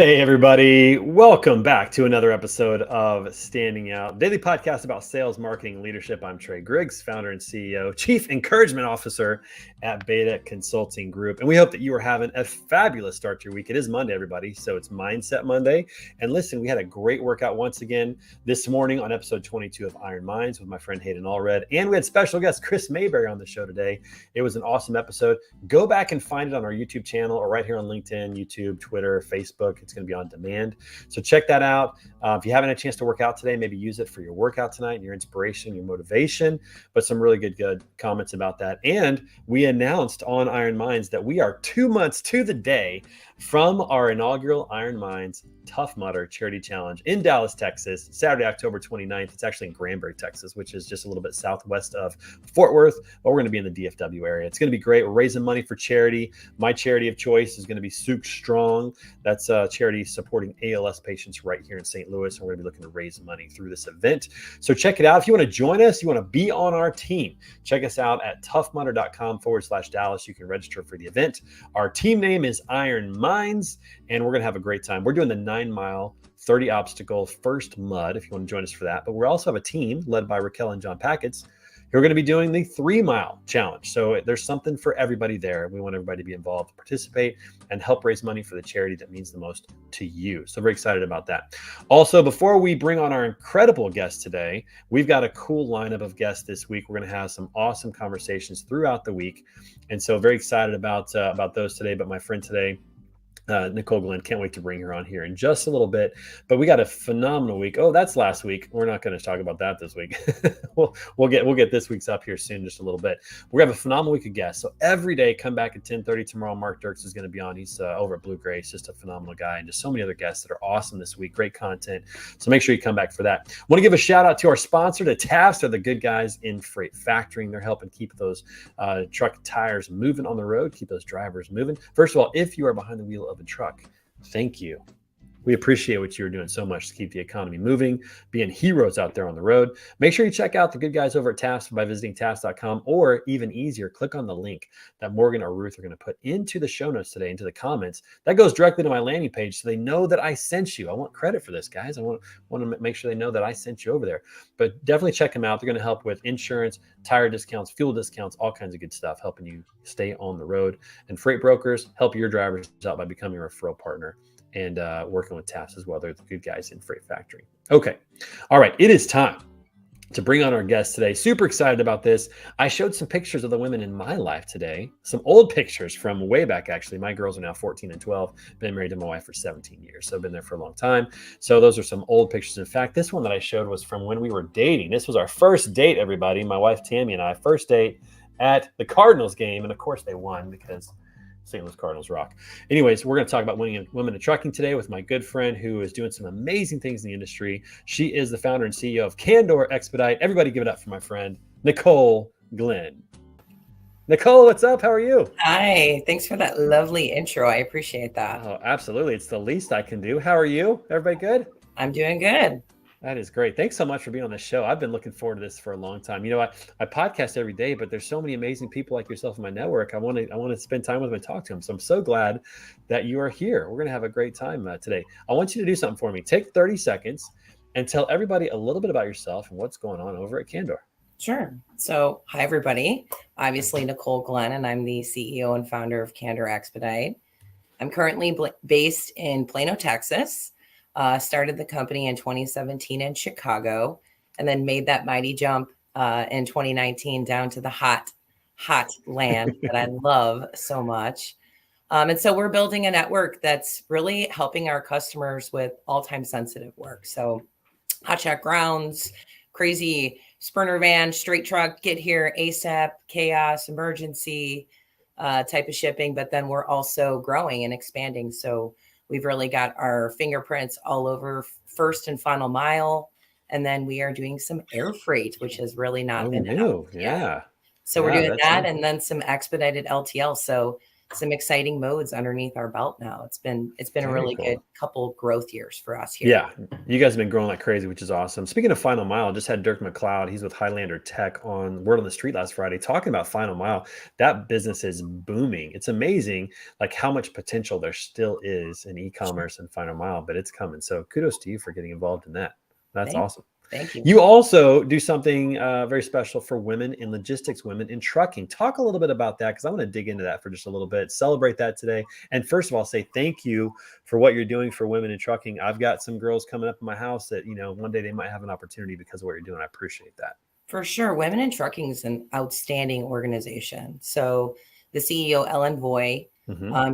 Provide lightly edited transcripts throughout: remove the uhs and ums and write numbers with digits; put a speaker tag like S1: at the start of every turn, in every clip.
S1: Hey, everybody. Welcome back to another episode of Standing Out, daily podcast about sales, marketing, and leadership. I'm Trey Griggs, founder and CEO, Chief Encouragement Officer at Beta Consulting Group. And we hope that you are having a fabulous start to your week. It is Monday, everybody. So it's Mindset Monday. And listen, we had a great workout once again this morning on episode 22 of Iron Minds with my friend Hayden Allred. And we had special guest Chris Mayberry on the show today. It was an awesome episode. Go back and find it on our YouTube channel or right here on LinkedIn, YouTube, Twitter, Facebook. It's going to be on demand. So check that out. If you haven't had a chance to work out today, maybe use it for your workout tonight, your inspiration, your motivation, but some really good comments about that. And we announced on Iron Minds that we are 2 months to the day from our inaugural Iron Minds Tough Mudder Charity Challenge in Dallas, Texas, Saturday, October 29th. It's actually in Granbury, Texas, which is just a little bit southwest of Fort Worth, but we're going to be in the DFW area. It's going to be great. We're raising money for charity. My charity of choice is going to be Souk Strong. That's a charity supporting ALS patients right here in St. Louis. And we're going to be looking to raise money through this event. So check it out. If you want to join us, you want to be on our team, check us out at toughmudder.com/Dallas. You can register for the event. Our team name is Iron Minds, and we're going to have a great time. We're doing the 9-mile, 30 obstacle first mud, if you want to join us for that. But we also have a team led by Raquel and John Packets who are going to be doing the 3-mile challenge. So there's something for everybody there. We want everybody to be involved, participate, and help raise money for the charity that means the most to you. So very excited about that. Also, before we bring on our incredible guest today, we've got a cool lineup of guests this week. We're going to have some awesome conversations throughout the week. And so very excited about those today. But my friend today, Nicole Glenn, can't wait to bring her on here in just a little bit. But we got a phenomenal week. Oh, that's last week. We're not going to talk about that this week. we'll get this week's up here soon, just a little bit. We're going to have a phenomenal week of guests. So every day, come back at 10:30 tomorrow. Mark Dirks is going to be on. He's over at Blue Gray. He's just a phenomenal guy, and just so many other guests that are awesome this week. Great content. So make sure you come back for that. I want to give a shout out to our sponsor, the TAFs. They're the good guys in freight factoring. They're helping keep those truck tires moving on the road, keep those drivers moving. First of all, if you are behind the wheel of a truck, thank you. We appreciate what you're doing so much to keep the economy moving, being heroes out there on the road. Make sure you check out the good guys over at TAFs by visiting TAFs.com, or even easier, click on the link that Morgan or Ruth are going to put into the show notes today, into the comments. That goes directly to my landing page so they know that I sent you. I want credit for this, guys. I want to make sure they know that I sent you over there. But definitely check them out. They're going to help with insurance, tire discounts, fuel discounts, all kinds of good stuff, helping you stay on the road. And freight brokers help your drivers out by becoming a referral partner and working with TAFs as well. They're the good guys in freight factory. Okay. All right. It is time to bring on our guest today. Super excited about this. I showed some pictures of the women in my life today, some old pictures from way back, actually. My girls are now 14 and 12. Been married to my wife for 17 years. So I've been there for a long time. So those are some old pictures. In fact, this one that I showed was from when we were dating. This was our first date, everybody. My wife, Tammy, and I, first date at the Cardinals game. And of course they won because St. Louis Cardinals rock. Anyways, we're going to talk about women in trucking today with my good friend who is doing some amazing things in the industry. She is the founder and CEO of Candor Expedite. Everybody give it up for my friend, Nicole Glenn. Nicole, what's up? How are you?
S2: Hi, thanks for that lovely intro. I appreciate that.
S1: Oh, absolutely. It's the least I can do. How are you? Everybody good?
S2: I'm doing good.
S1: That is great. Thanks so much for being on the show. I've been looking forward to this for a long time. You know, I podcast every day, but there's so many amazing people like yourself in my network. I want to spend time with them and talk to them. So I'm so glad that you are here. We're going to have a great time today. I want you to do something for me. Take 30 seconds and tell everybody a little bit about yourself and what's going on over at Candor.
S2: Sure. So, hi, everybody. Obviously, Nicole Glenn, and I'm the CEO and founder of Candor Expedite. I'm currently based in Plano, Texas. Started the company in 2017 in Chicago, and then made that mighty jump in 2019 down to the hot land that I love so much. And so we're building a network that's really helping our customers with all time sensitive work. So hot check grounds, crazy sprinter van, straight truck, get here ASAP, chaos, emergency type of shipping. But then we're also growing and expanding. So we've really got our fingerprints all over first and final mile. And then we are doing some air freight, which has really not been
S1: new.
S2: out yet.
S1: Yeah.
S2: So we're doing that and then some expedited LTL. So some exciting modes underneath our belt now. It's been a
S1: Very
S2: really good
S1: cool.
S2: couple growth years for us here.
S1: Yeah, you guys have been growing like crazy, which is awesome. Speaking of Final Mile, just had Dirk McLeod. He's with Highlander Tech on Word on the Street last Friday, talking about Final Mile. That business is booming. It's amazing, like how much potential there still is in e-commerce and Final Mile, but it's coming. So kudos to you for getting involved in that. That's
S2: Thank,
S1: awesome.
S2: thank you.
S1: You also do something very special for women in logistics, women in trucking. Talk a little bit about that because I want to dig into that for just a little bit. Celebrate that today. And first of all, say thank you for what you're doing for women in trucking. I've got some girls coming up in my house that, one day they might have an opportunity because of what you're doing. I appreciate that.
S2: For sure. Women in Trucking is an outstanding organization. So the CEO, Ellen Voy,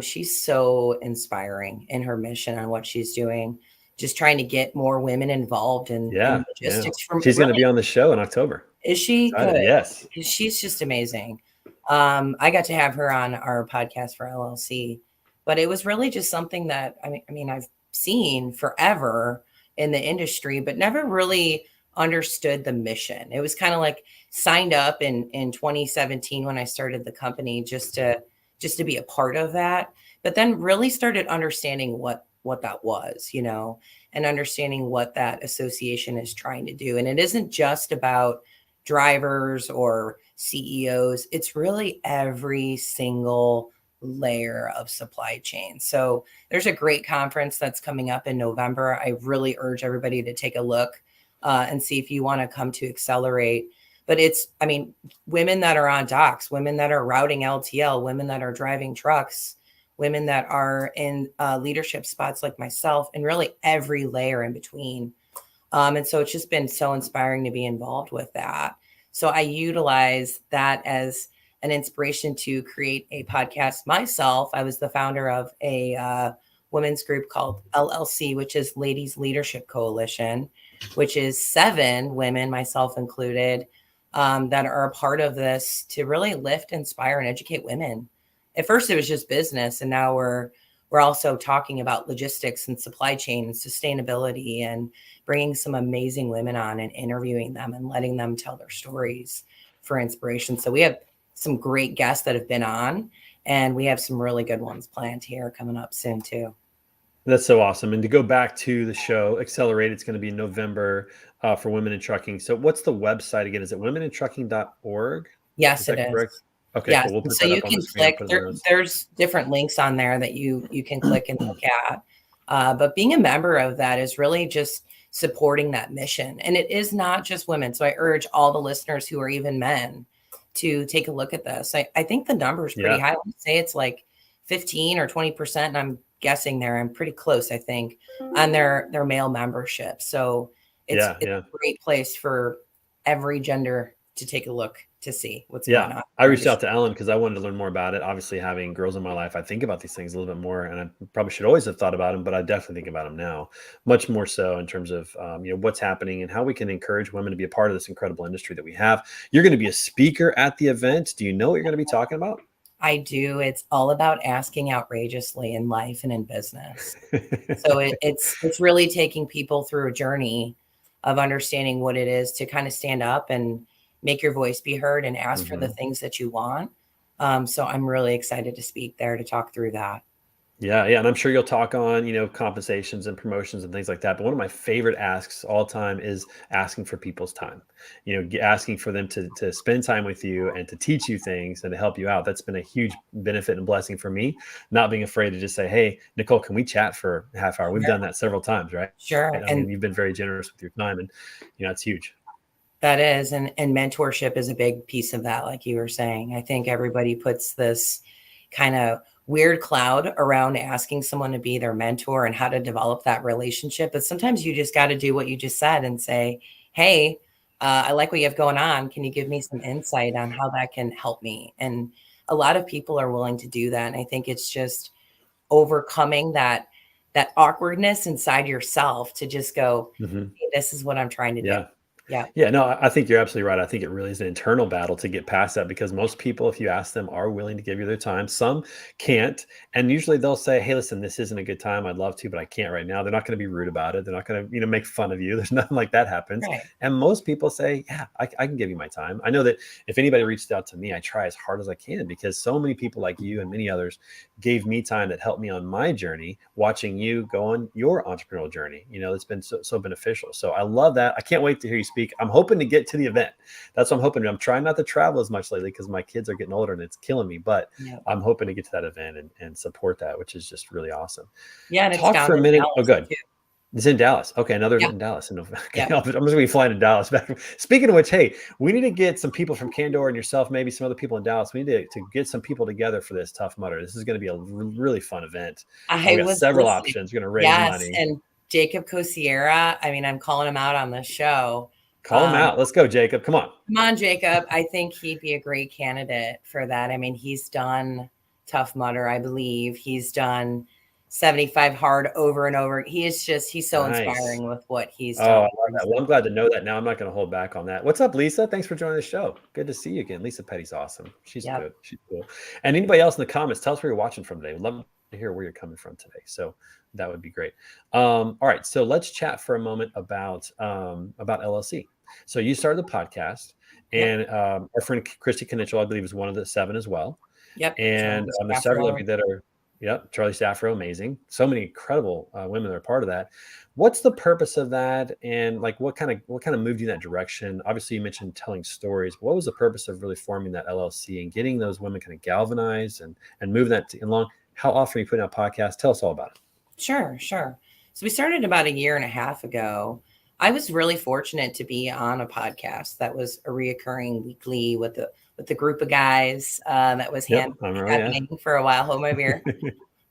S2: she's so inspiring in her mission on what she's doing, just trying to get more women involved in
S1: Yeah.
S2: logistics. From
S1: She's going to
S2: really,
S1: be on the show in October.
S2: is she
S1: Excited.
S2: good?
S1: Yes.
S2: She's just amazing. I got to have her on our podcast for LLC, but it was really just something that I mean, I've seen forever in the industry, but never really understood the mission. It was kind of like signed up in 2017 when I started the company just to be a part of that, but then really started understanding what that was, and understanding what that association is trying to do. And it isn't just about drivers or CEOs. It's really every single layer of supply chain. So there's a great conference that's coming up in November. I really urge everybody to take a look and see if you want to come to Accelerate. But women that are on docks, women that are routing LTL, women that are driving trucks, women that are in leadership spots like myself, and really every layer in between. And so it's just been so inspiring to be involved with that. So I utilize that as an inspiration to create a podcast myself. I was the founder of a women's group called LLC, which is Ladies Leadership Coalition, which is 7 women, myself included, that are a part of this to really lift, inspire, and educate women. At first, it was just business, and now we're also talking about logistics and supply chain and sustainability, and bringing some amazing women on and interviewing them and letting them tell their stories for inspiration. So we have some great guests that have been on, and we have some really good ones planned here coming up soon too.
S1: That's so awesome. And to go back to the show, Accelerate, it's going to be in November for Women in Trucking. So what's the website again? Is it womenintrucking.org?
S2: Yes,
S1: Is
S2: it
S1: that correct?
S2: is.
S1: Okay,
S2: Yes.
S1: cool. We'll put
S2: So
S1: that
S2: you
S1: up on
S2: can
S1: the screen.
S2: click, there's different links on there that you can click and look at. But being a member of that is really just supporting that mission. And it is not just women. So I urge all the listeners who are even men to take a look at this. I think the number is pretty high. I would say it's like 15 or 20%. And I'm guessing there, I'm pretty close, I think, on their male membership. So it's a great place for every gender to take a look to see what's going on.
S1: I reached out to Ellen because I wanted to learn more about it. Obviously, having girls in my life, I think about these things a little bit more, and I probably should always have thought about them, but I definitely think about them now, much more so in terms of what's happening and how we can encourage women to be a part of this incredible industry that we have. You're going to be a speaker at the event. Do you know what you're going to be talking about?
S2: I do. It's all about asking outrageously in life and in business. So it's really taking people through a journey of understanding what it is to kind of stand up and make your voice be heard and ask for the things that you want. So I'm really excited to speak there to talk through that.
S1: Yeah. And I'm sure you'll talk on, compensations and promotions and things like that. But one of my favorite asks all time is asking for people's time, asking for them to spend time with you and to teach you things and to help you out. That's been a huge benefit and blessing for me, not being afraid to just say, hey, Nicole, can we chat for a half hour? We've done that several times, right?
S2: Sure.
S1: I mean, you've been very generous with your time, and, it's huge.
S2: That is, and mentorship is a big piece of that. Like you were saying, I think everybody puts this kind of weird cloud around asking someone to be their mentor and how to develop that relationship. But sometimes you just got to do what you just said and say, hey, I like what you have going on. Can you give me some insight on how that can help me? And a lot of people are willing to do that. And I think it's just overcoming that awkwardness inside yourself to just go, hey, this is what I'm trying to do. Yeah.
S1: Yeah, no, I think you're absolutely right. I think it really is an internal battle to get past that because most people, if you ask them, are willing to give you their time. Some can't. And usually they'll say, hey, listen, this isn't a good time. I'd love to, but I can't right now. They're not going to be rude about it. They're not going to, make fun of you. There's nothing like that happens.
S2: Right.
S1: And most people say, yeah, I can give you my time. I know that if anybody reached out to me, I try as hard as I can because so many people like you and many others gave me time that helped me on my journey, watching you go on your entrepreneurial journey. It's been so beneficial. So I love that. I can't wait to hear you speak. I'm hoping to get to the event. That's what I'm hoping to. I'm trying not to travel as much lately because my kids are getting older and it's killing me, but
S2: Yeah.
S1: I'm hoping to get to that event and support that, which is just really awesome.
S2: Yeah. And it's
S1: Talk
S2: down
S1: for a
S2: in
S1: minute.
S2: Dallas
S1: Oh, good.
S2: too.
S1: It's in Dallas. Okay, another
S2: Yeah.
S1: event in Dallas. Okay,
S2: Yeah.
S1: I'm just going to be flying to Dallas back. Speaking of which, hey, we need to get some people from Candor and yourself, maybe some other people in Dallas. We need to get some people together for this Tough Mudder. This is going to be a really fun event.
S2: I
S1: We got
S2: was
S1: several
S2: listening.
S1: options. We're going to raise
S2: Yes.
S1: money.
S2: And Jacob Cosiera, I mean, I'm calling him out on the show.
S1: Call him out. Let's go, Jacob. Come on.
S2: Come on, Jacob. I think he'd be a great candidate for that. I mean, he's done Tough Mudder, I believe. He's done 75 Hard over and over. He's so
S1: Nice.
S2: inspiring with what he's
S1: Oh,
S2: done.
S1: I love that. Well, I'm glad to know that now. I'm not going to hold back on that. What's up, Lisa? Thanks for joining the show. Good to see you again. Lisa Petty's awesome. She's good. She's cool. And anybody else in the comments, tell us where you're watching from today. We'd love to hear where you're coming from today. So that would be great. All right. So let's chat for a moment about LLC. So you started the podcast, and our friend Christy Knichel, I believe, is one of the 7 as well.
S2: Yep.
S1: And there's several of you that are, Charlie Staffro, amazing. So many incredible women that are part of that. What's the purpose of that? And like, what kind of moved you in that direction? Obviously, you mentioned telling stories. But what was the purpose of really forming that LLC and getting those women kind of galvanized and moving that along? How often are you putting out podcasts? Tell us all about it.
S2: Sure. So we started about a year and a half ago. I was really fortunate to be on a podcast that was a reoccurring weekly with the group of guys that was happening for a while. Hold my beer.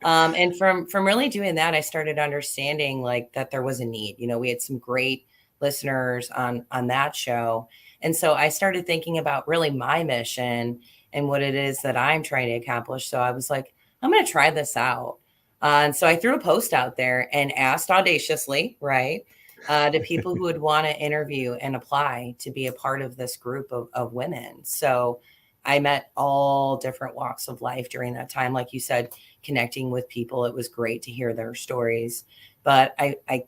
S2: And from really doing that, I started understanding like that there was a need. We had some great listeners on that show. And so I started thinking about really my mission and what it is that I'm trying to accomplish. So I was like, I'm going to try this out. And so I threw a post out there and asked audaciously, right, to people who would want to interview and apply to be a part of this group of women. So I met all different walks of life during that time. Like you said, connecting with people. It was great to hear their stories. But I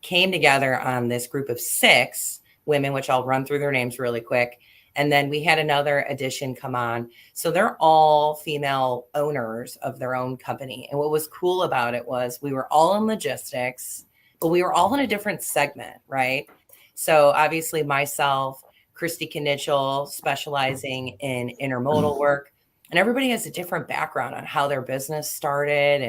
S2: came together on this group of 6 women, which I'll run through their names really quick. And then we had another addition come on. So they're all female owners of their own company. And what was cool about it was we were all in logistics, but we were all in a different segment, right? So obviously myself, Christy Knichel, specializing in intermodal work. And everybody has a different background on how their business started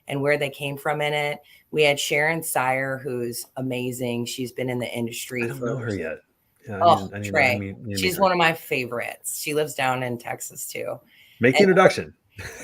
S2: and where they came from in it. We had Sharon Sire, who's amazing. She's been in the industry.
S1: I don't know her yet.
S2: Yeah, Trey. She's one of my favorites. She lives down in Texas too.
S1: Make the introduction.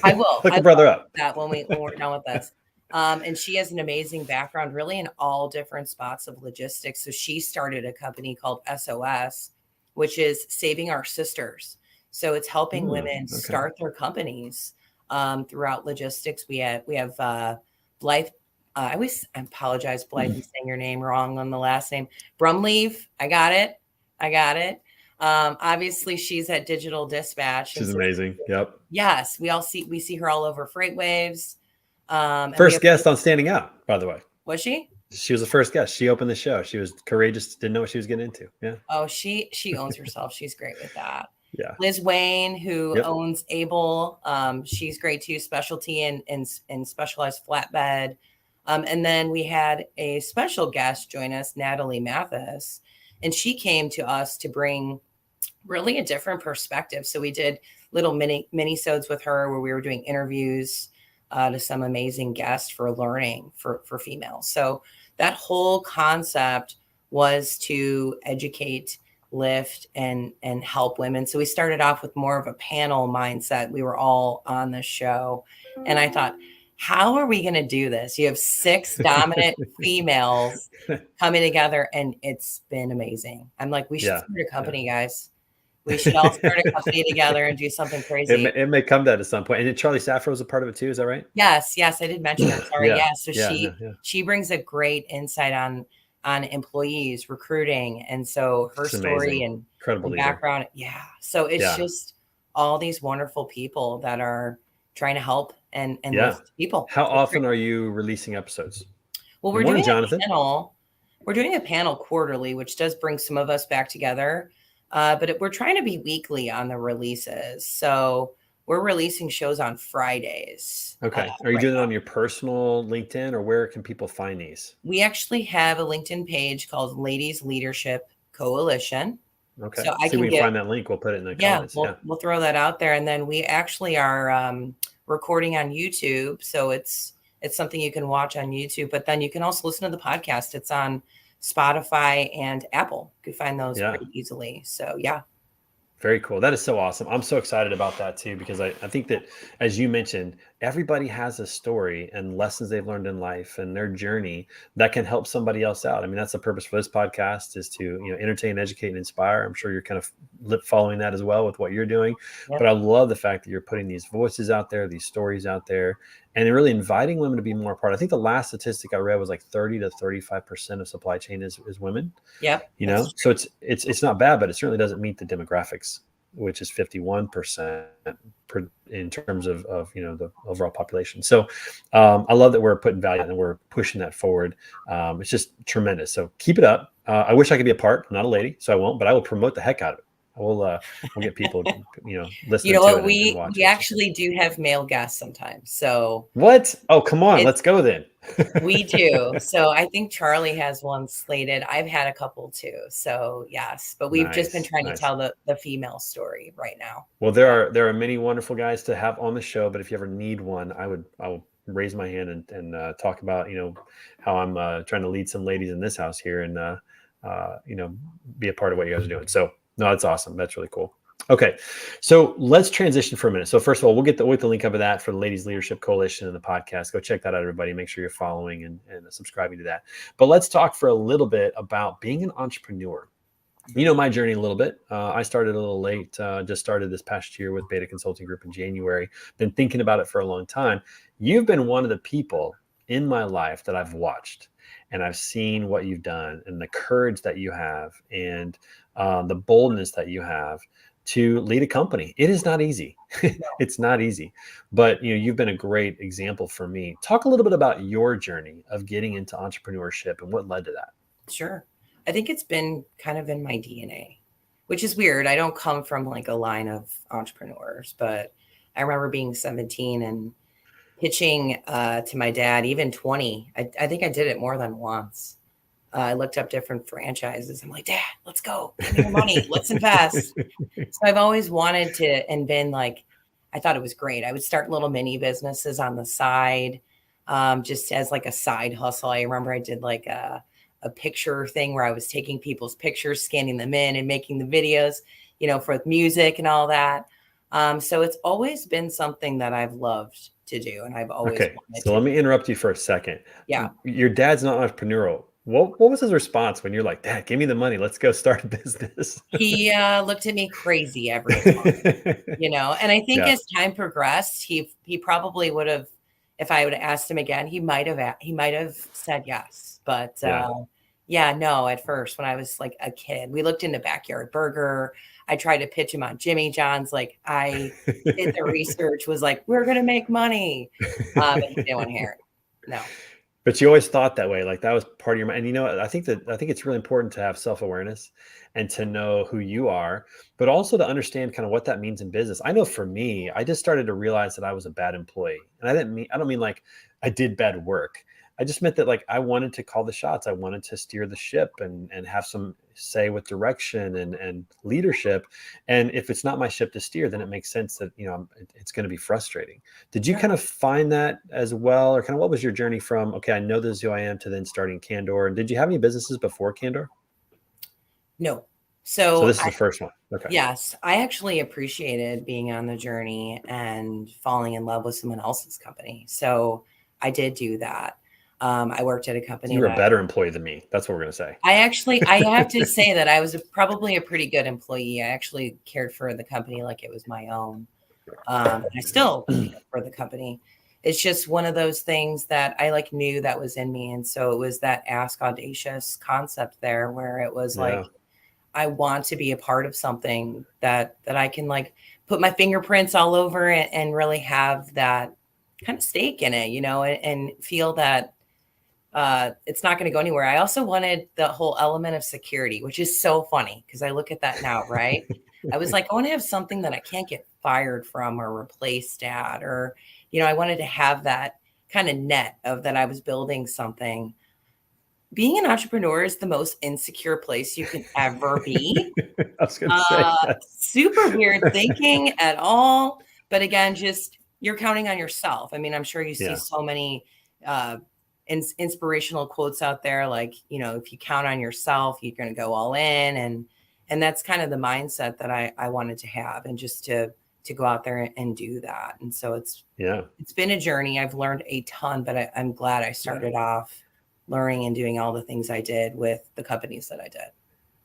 S2: I will.
S1: Hook your brother up.
S2: That when we're done with this. And she has an amazing background, really in all different spots of logistics. So she started a company called SOS, which is Saving Our Sisters. So it's helping women start their companies throughout logistics. We have Blythe. I always apologize, Blythe, for saying your name wrong on the last name. Brumleave. I got it. Obviously, she's at Digital Dispatch.
S1: She's amazing. Yep.
S2: Yes, we see her all over Freight Waves.
S1: First guest on Standing Out, by the way.
S2: Was she?
S1: She was the first guest. She opened the show. She was courageous. Didn't know what she was getting into. Yeah.
S2: Oh, she owns herself. She's great with that.
S1: Yeah.
S2: Liz Wayne, who owns Able. She's great too. Specialty in specialized flatbed. And then we had a special guest join us, Natalie Mathis, and she came to us to bring really a different perspective. So we did little mini-sodes with her where we were doing interviews to some amazing guests for learning for females. So that whole concept was to educate, lift, and help women. So we started off with more of a panel mindset. We were all on the show. And I thought, how are we going to do this? You have 6 dominant females coming together, and it's been amazing. I'm like, we should start a company, guys. We should all start a company together and do something crazy.
S1: It may come to that at some point. And Charlie Stafford was a part of it too. Is that right?
S2: Yes, I did mention her. Sorry. So
S1: she
S2: she brings a great insight on on employees, recruiting. And so her
S1: It's
S2: story
S1: amazing.
S2: and
S1: Incredible leader.
S2: background. Yeah. So it's just all these wonderful people that are trying to help and lift people.
S1: How often are you releasing episodes?
S2: Well,
S1: Good morning, Jonathan.
S2: We're doing a panel quarterly, which does bring some of us back together. But we're trying to be weekly on the releases. So we're releasing shows on Fridays.
S1: Okay. Are you doing it on your personal LinkedIn, or where can people find these?
S2: We actually have a LinkedIn page called Ladies Leadership Coalition.
S1: Okay.
S2: So
S1: we can find that link. We'll put it in the comments.
S2: We'll throw that out there. And then we actually are recording on YouTube. So it's something you can watch on YouTube, but then you can also listen to the podcast. It's on Spotify and Apple. You can find those pretty easily. So yeah.
S1: Very cool. That is so awesome. I'm so excited about that too, because I think that, as you mentioned, everybody has a story and lessons they've learned in life and their journey that can help somebody else out. I mean, that's the purpose for this podcast, is to, entertain, educate, and inspire. I'm sure you're kind of following that as well with what you're doing. But I love the fact that you're putting these voices out there, these stories out there, and really inviting women to be more part. I think the last statistic I read was like 30 to 35% of supply chain is women.
S2: Yep.
S1: So it's not bad, but it certainly doesn't meet the demographics, which is 51% in terms of the overall population. So I love that we're putting value and we're pushing that forward. It's just tremendous. So keep it up. I wish I could be a part. I'm not a lady, so I won't, but I will promote the heck out of it. We'll get people, listening to it.
S2: We actually do have male guests sometimes. So
S1: what? Oh, come on. Let's go then.
S2: We do. So I think Charlie has one slated. I've had a couple too. So yes, but we've just been trying to tell the female story right now.
S1: Well, there are many wonderful guys to have on the show, but if you ever need one, I will raise my hand and talk about, how I'm trying to lead some ladies in this house here and, be a part of what you guys are doing. So no, that's awesome. That's really cool. Okay. So let's transition for a minute. So first of all, we'll get the link up of that for the Ladies Leadership Coalition and the podcast. Go check that out, everybody. Make sure you're following and subscribing to that. But let's talk for a little bit about being an entrepreneur. My journey a little bit. I started a little late, just started this past year with Beta Consulting Group in January. Been thinking about it for a long time. You've been one of the people in my life that I've watched, and I've seen what you've done and the courage that you have and the boldness that you have to lead a company. It is not easy. It's not easy, but you've been a great example for me. Talk a little bit about your journey of getting into entrepreneurship and what led to that.
S2: Sure. I think it's been kind of in my DNA, which is weird. I don't come from like a line of entrepreneurs, but I remember being 17 and pitching to my dad, even 20. I think I did it more than once. I looked up different franchises. I'm like, Dad, let's go. Give me your money. Let's invest. So I've always wanted to, and been like, I thought it was great. I would start little mini businesses on the side, just as like a side hustle. I remember I did like a picture thing where I was taking people's pictures, scanning them in and making the videos, for music and all that. So it's always been something that I've loved to do. And I've always wanted
S1: to. Let me interrupt you for a second.
S2: Yeah.
S1: Your dad's not entrepreneurial. What was his response when you're like, Dad, give me the money. Let's go start a business.
S2: He looked at me crazy every month, and I think as time progressed, he probably would have, if I would have asked him again, he might have said yes. But no, at first when I was like a kid, we looked into Backyard Burger. I tried to pitch him on Jimmy John's. Like I did the research, was like, we're going to make money. But he didn't want to hear it. No.
S1: But you always thought that way, like that was part of your mind. And I think it's really important to have self-awareness and to know who you are, but also to understand kind of what that means in business. I know for me, I just started to realize that I was a bad employee. And I don't mean like I did bad work. I just meant that like I wanted to call the shots. I wanted to steer the ship and have some say with direction and leadership. And if it's not my ship to steer, then it makes sense that, it's going to be frustrating. Did you kind of find that as well? Or kind of what was your journey from, okay, I know this is who I am, to then starting Candor? And did you have any businesses before Candor?
S2: No.
S1: So this is the first one. Okay.
S2: Yes. I actually appreciated being on the journey and falling in love with someone else's company. So I did do that. I worked at a company.
S1: You were a better employee than me. That's what we're going to say.
S2: I have to say that I was probably a pretty good employee. I actually cared for the company like it was my own. I still care for the company. it's just one of those things that I like knew that was in me. And so it was that ask audacious concept there where it was like,
S1: Yeah.
S2: I want to be a part of something that I can like put my fingerprints all over it and really have that kind of stake in it, and feel that it's not going to go anywhere. I also wanted the whole element of security, which is so funny because I look at that now, right? I was like, I want to have something that I can't get fired from or replaced at, or, I wanted to have that kind of net of that I was building something. Being an entrepreneur is the most insecure place you can ever be.
S1: I was going to say, yes.
S2: Super weird thinking at all. But again, just you're counting on yourself. I mean, I'm sure you see so many inspirational quotes out there, like, if you count on yourself, you're going to go all in. And that's kind of the mindset that I wanted to have, and just to go out there and do that. And so it's been a journey. I've learned a ton, but I'm glad I started off learning and doing all the things I did with the companies that I did.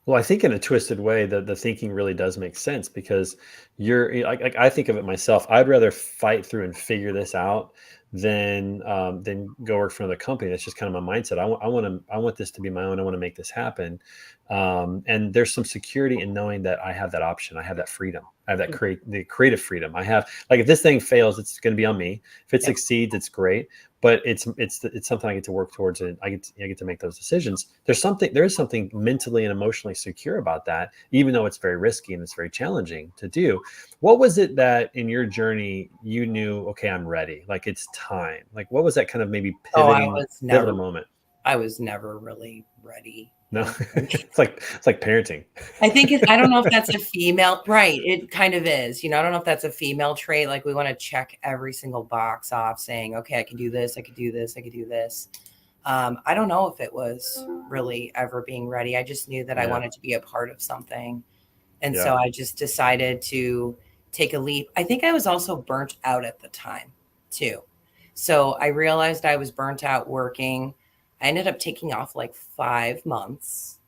S1: Well, I think in a twisted way, the thinking really does make sense, because you're like I think of it myself. I'd rather fight through and figure this out than go work for another company. That's just kind of my mindset. I want this to be my own. I want to make this happen. And there's some security in knowing that I have that option. I have that freedom. I have that the creative freedom. I have, like, if this thing fails, it's going to be on me. If it succeeds, it's great. But it's something I get to work towards, and I get to make those decisions. There is something mentally and emotionally secure about that, even though it's very risky and it's very challenging to do. What was it that in your journey you knew, okay, I'm ready, like it's time? Like, what was that kind of maybe pivotal moment?
S2: I was never really ready.
S1: No, it's like parenting.
S2: I think I don't know if that's a female, right? It kind of is, I don't know if that's a female trait. Like, we want to check every single box off saying, okay, I can do this. I could do this. I could do this. I don't know if it was really ever being ready. I just knew that I wanted to be a part of something. And so I just decided to take a leap. I think I was also burnt out at the time too. So I realized I was burnt out working. I ended up taking off like 5 months.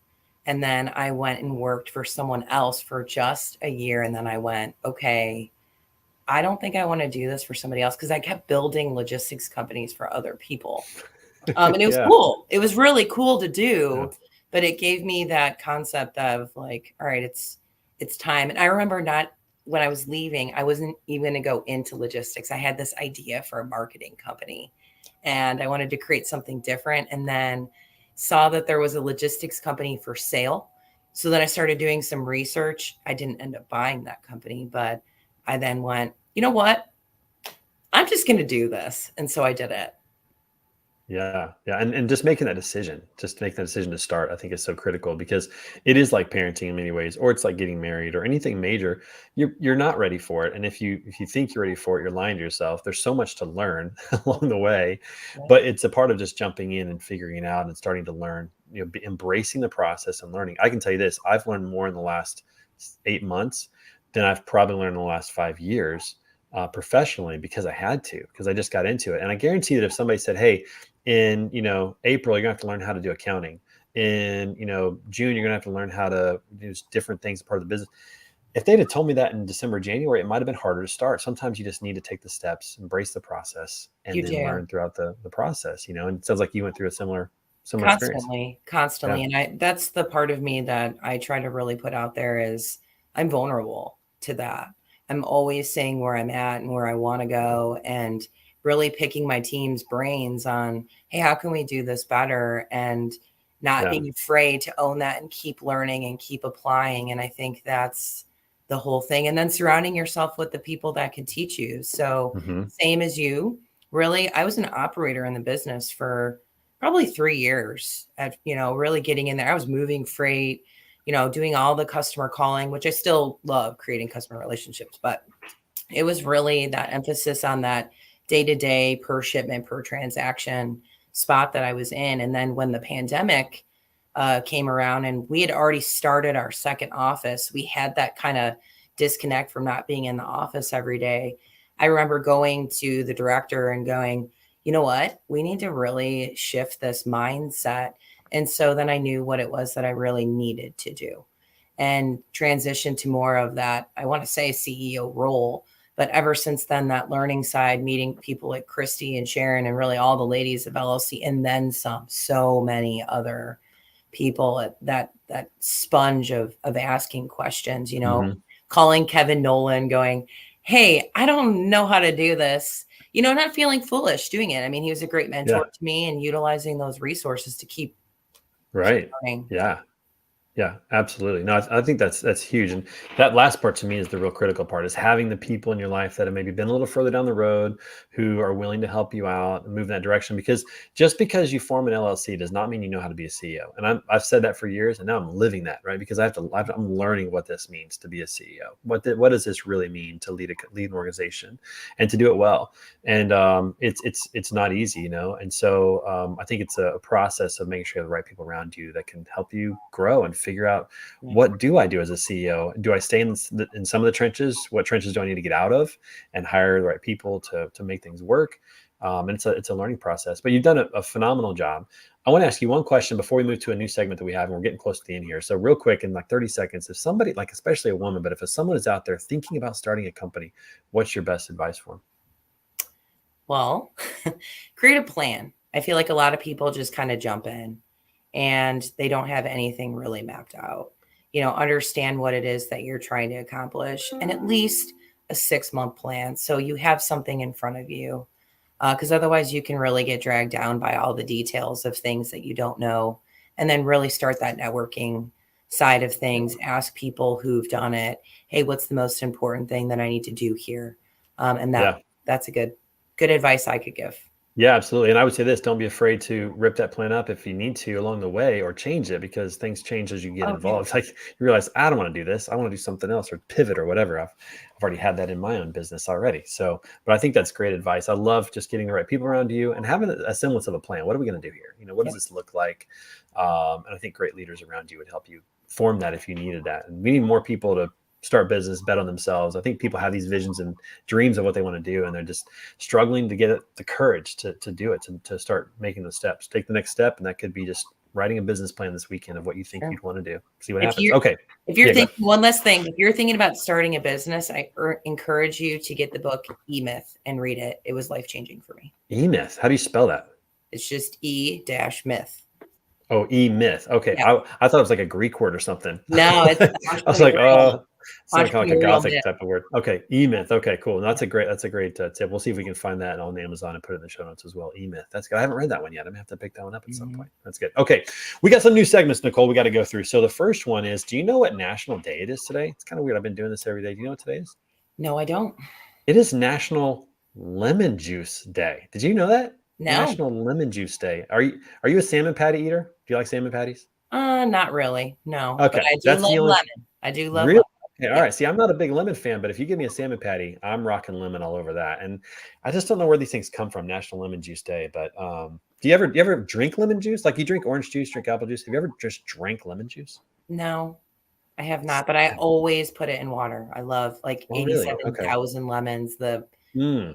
S2: And then I went and worked for someone else for just a year. And then I went, okay, I don't think I want to do this for somebody else, because I kept building logistics companies for other people. And it was cool. It was really cool to do, but it gave me that concept of like, all right, it's time. And I remember when I was leaving, I wasn't even going to go into logistics. I had this idea for a marketing company, and I wanted to create something different, and then saw that there was a logistics company for sale. So then I started doing some research. I didn't end up buying that company, but I then went, you know what? I'm just going to do this. And so I did it.
S1: Yeah. And just making that decision, to start, I think is so critical, because it is like parenting in many ways, or it's like getting married or anything major. You're not ready for it. And if you think you're ready for it, you're lying to yourself. There's so much to learn along the way, but it's a part of just jumping in and figuring it out and starting to learn, embracing the process and learning. I can tell you this, I've learned more in the last 8 months than I've probably learned in the last 5 years professionally, because I just got into it. And I guarantee that if somebody said, hey, in April, you're gonna have to learn how to do accounting. In June, you're gonna have to learn how to do different things as part of the business. If they'd have told me that in December, January, it might have been harder to start. Sometimes you just need to take the steps, embrace the process, and then learn throughout the process. And it sounds like you went through a similar experience.
S2: Constantly. And that's the part of me that I try to really put out there is I'm vulnerable to that. I'm always saying where I'm at and where I want to go, and really picking my team's brains on, hey, how can we do this better? And not being afraid to own that and keep learning and keep applying. And I think that's the whole thing. And then surrounding yourself with the people that can teach you. So same as you, really, I was an operator in the business for probably 3 years at, really getting in there. I was moving freight, doing all the customer calling, which I still love, creating customer relationships, but it was really that emphasis on that day-to-day, per shipment, per transaction spot that I was in. And then when the pandemic came around and we had already started our second office, we had that kind of disconnect from not being in the office every day. I remember going to the director and going, you know what, we need to really shift this mindset. And so then I knew what it was that I really needed to do, and transition to more of that, I want to say, CEO role, But ever since then, that learning side, meeting people like Christy and Sharon and really all the ladies of LLC, and then some, so many other people at that sponge of asking questions, calling Kevin Nolan going, hey, I don't know how to do this, not feeling foolish doing it. I mean, he was a great mentor to me, and utilizing those resources to keep learning.
S1: Yeah, absolutely. No, I think that's huge. And that last part to me is the real critical part, is having the people in your life that have maybe been a little further down the road, who are willing to help you out and move in that direction. Because just because you form an LLC does not mean you know how to be a CEO. And I've said that for years, and now I'm living that, right? Because I'm learning what this means to be a CEO. What does this really mean to lead an organization and to do it well? And it's not easy, And so I think it's a process of making sure you have the right people around you that can help you grow and figure out, what do I do as a CEO? Do I stay in some of the trenches? What trenches do I need to get out of and hire the right people to make things work? And it's a learning process, but you've done a phenomenal job. I want to ask you one question before we move to a new segment that we have, and we're getting close to the end here. So real quick, in like 30 seconds, if somebody, like especially a woman, but if someone is out there thinking about starting a company, what's your best advice for them?
S2: Well, create a plan. I feel like a lot of people just kind of jump in and they don't have anything really mapped out. Understand what it is that you're trying to accomplish, and at least a 6-month plan, so you have something in front of you. Because otherwise you can really get dragged down by all the details of things that you don't know, and then really start that networking side of things. Ask people who've done it. Hey, what's the most important thing that I need to do here? And that's a good advice I could give.
S1: Yeah, absolutely. And I would say this, don't be afraid to rip that plan up if you need to along the way, or change it, because things change as you get involved. Like you realize, I don't want to do this. I want to do something else, or pivot or whatever. I've already had that in my own business already. So, but I think that's great advice. I love just getting the right people around you and having a semblance of a plan. What are we going to do here? What does this look like? And I think great leaders around you would help you form that if you needed that. And we need more people to start business, bet on themselves. I think people have these visions and dreams of what they want to do, and they're just struggling to get the courage to do it, to start making the steps, take the next step. And that could be just writing a business plan this weekend of what you think you'd want to do. See what happens. Okay.
S2: If you're thinking, one last thing, if you're thinking about starting a business, I encourage you to get the book E-Myth and read it. It was life-changing for me.
S1: E-Myth. How do you spell that?
S2: It's just E-Myth.
S1: Oh, E-Myth. Okay. Yeah. I thought it was like a Greek word or something.
S2: No, it's
S1: I was like, oh, it's like a Gothic type of word. Okay. E-Myth. Okay, cool. That's a great tip. We'll see if we can find that on Amazon and put it in the show notes as well. E-Myth. That's good. I haven't read that one yet. I'm gonna have to pick that one up at some point. That's good. Okay. We got some new segments, Nicole, we got to go through. So the first one is, do you know what national day it is today? It's kind of weird. I've been doing this every day. Do you know what today is?
S2: No, I don't.
S1: It is National Lemon Juice Day. Did you know that?
S2: No.
S1: National Lemon Juice Day. Are you a salmon patty eater? Do you like salmon patties?
S2: Not really. No.
S1: Okay.
S2: But I do love lemon. I do love lemon.
S1: Okay, all right. See, I'm not a big lemon fan, but if you give me a salmon patty, I'm rocking lemon all over that. And I just don't know where these things come from, National Lemon Juice Day. But do you ever drink lemon juice? Like you drink orange juice, drink apple juice. Have you ever just drank lemon juice?
S2: No, I have not. But I always put it in water. I love 87,000 lemons. The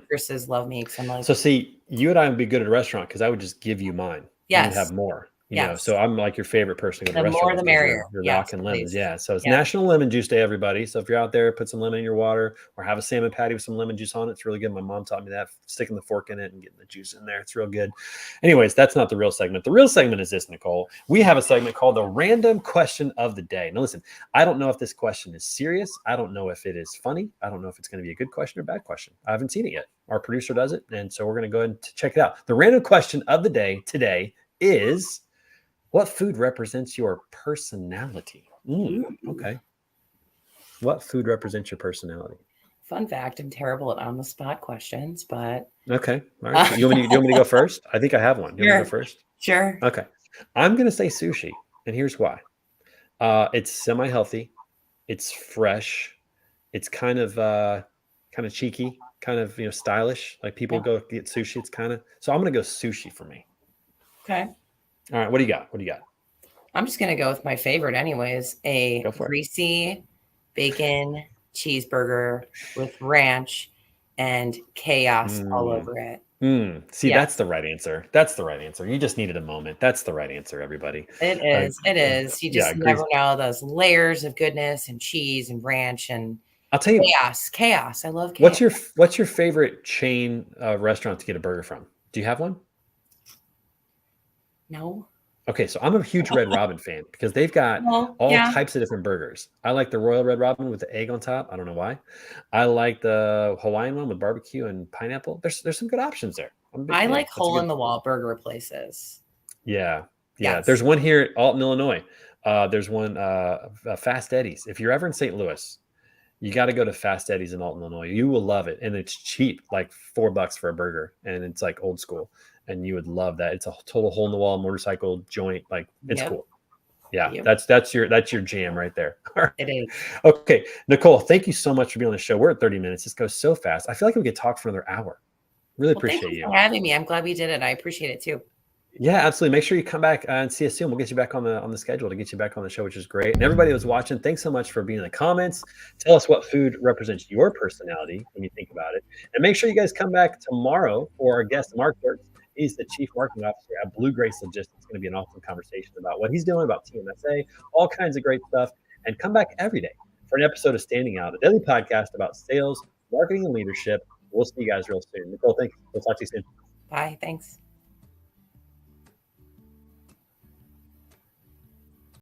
S2: Chris's love me.
S1: So see, you and I would be good at a restaurant because I would just give you mine.
S2: Yes.
S1: You'd have more. You know, so I'm like your favorite person to go to the restaurant.
S2: The more the merrier.
S1: You're rocking lemons. Yeah. So it's National Lemon Juice Day, everybody. So if you're out there, put some lemon in your water, or have a salmon patty with some lemon juice on it. It's really good. My mom taught me that, sticking the fork in it and getting the juice in there. It's real good. Anyways, that's not the real segment. The real segment is this, Nicole. We have a segment called the Random Question of the Day. Now listen, I don't know if this question is serious. I don't know if it is funny. I don't know if it's going to be a good question or bad question. I haven't seen it yet. Our producer does it. And so we're going to go ahead and check it out. The random question of the day today is, what food represents your personality? Okay. What food represents your personality?
S2: Fun fact, I'm terrible at on-the-spot questions, but...
S1: Okay. All right. Do you want me to go first? I think I have one. You want me to go first?
S2: Sure.
S1: Okay. I'm going to say sushi, and here's why. It's semi-healthy. It's fresh. It's kind of cheeky, kind of, stylish. Like people go get sushi. It's kind of... So I'm going to go sushi for me.
S2: Okay.
S1: All right. What do you got?
S2: I'm just going to go with my favorite anyways. A greasy bacon cheeseburger with ranch and chaos all over it.
S1: See, that's the right answer. You just needed a moment. That's the right answer, everybody.
S2: It is. You just never know those layers of goodness and cheese and ranch. And
S1: I'll tell you,
S2: Chaos. I love chaos.
S1: what's your favorite chain restaurant to get a burger from? Do you have one?
S2: No.
S1: Okay, so I'm a huge Red Robin fan because they've got
S2: Well,
S1: all
S2: yeah.
S1: types of different burgers. I like the Royal Red Robin with the egg on top. I don't know why. I like the Hawaiian one with barbecue and pineapple. There's some good options there. I'm a big
S2: I
S1: fan.
S2: like
S1: That's a
S2: hole in
S1: good.
S2: the wall burger places.
S1: Yeah, yeah.
S2: Yes.
S1: There's one here at Alton, Illinois. There's one Fast Eddie's. If you're ever in St. Louis, you got to go to Fast Eddie's in Alton, Illinois. You will love it, and it's cheap, like $4 for a burger, and it's like old school, and you would love that. It's a total hole in the wall motorcycle joint. Like it's
S2: Yep.
S1: cool. Yeah,
S2: Yep.
S1: that's your jam right there.
S2: It is.
S1: Okay, Nicole, thank you so much for being on the show. We're at 30 minutes. This goes so fast. I feel like we could talk for another hour. Really
S2: Well, thank
S1: appreciate
S2: you
S1: you.
S2: for having me. I'm glad we did it. I appreciate it too.
S1: Yeah, absolutely. Make sure you come back and see us soon. We'll get you back on the schedule to get you back on the show, which is great. And everybody who's watching, thanks so much for being in the comments. Tell us what food represents your personality when you think about it. And make sure you guys come back tomorrow for our guest, Mark Dirks. He's the Chief Marketing Officer at Blue Grace Logistics. It's going to be an awesome conversation about what he's doing, about TMSA, all kinds of great stuff. And come back every day for an episode of Standing Out, a daily podcast about sales, marketing, and leadership. We'll see you guys real soon. Nicole, thank you. We'll talk to you soon.
S2: Bye. Thanks.